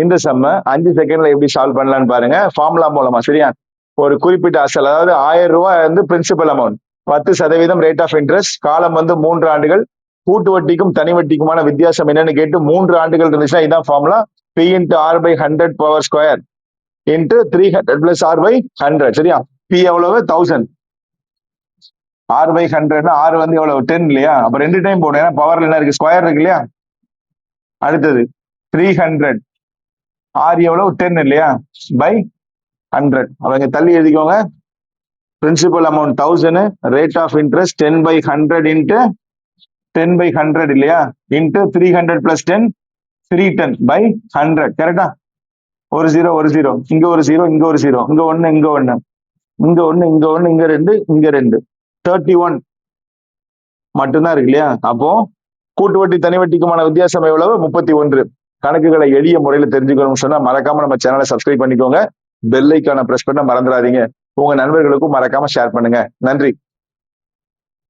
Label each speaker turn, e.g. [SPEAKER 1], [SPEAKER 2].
[SPEAKER 1] இந்த சம்ம 5 செகண்ட்ல எப்படி சால்வ் பண்ணலாம்னு பாருங்க. ஃபார்முலா மூலமா சரியா? ஒரு குறிப்பிட்ட அசல், அதாவது 1000 ரூபாய் வந்து principal amount, 10% rate of interest, காலம் வந்து 3 ஆண்டுகள், கூட்டு வட்டிக்கும் தனி வட்டிக்குமான வித்தியாசம் என்னன்னு கேட்டு 3 ஆண்டுகள் இருந்துச்சுன்னா இதான் formula. P into R by 100 power square into 300 plus R by 100 சரியா? P எவ்வளவு? 1000. R by 100 R வந்து எவ்வளவு? 10 இல்லையா? அப்ப 2 டைம் போடும், ஏன்னா பவர்ல என்ன இருக்கு? ஸ்கொயர் இருக்கு இல்லையா? அடுத்தது 300 R எவ்வளவு? 10 இல்லையா? பை 100. அவங்க தள்ளி எழுதிக்கோங்க. Principal amount 1000, rate of interest 10 by 100 into 10 by 100 இல்லையா? into 300 plus 10, 310 by 100. கரெக்டா? ஒரு ஜீரோ ஒரு ஜீரோ, இங்க ஒரு ஜீரோ, இங்க ஒரு ஜீரோ, இங்க ஒண்ணு, இங்க ஒண்ணு, இங்க ஒண்ணு, இங்க ஒண்ணு, இங்க ரெண்டு, இங்க ரெண்டு, 31 மட்டும்தான் இருக்கு இல்லையா? அப்போ கூட்டு வட்டி தனி வட்டிக்குமான வித்தியாசம் எவ்வளவு? 31. கணக்குகளை எளிய முறையில தெரிஞ்சுக்கணும்னு சொன்னா மறக்காம நம்ம சேனலை சப்ஸ்கிரைப் பண்ணிக்கோங்க. பெல் ஐக்கான பிரஸ் பண்ண மறந்துடாதீங்க. உங்க நண்பர்களுக்கும் மறக்காம ஷேர் பண்ணுங்க. நன்றி.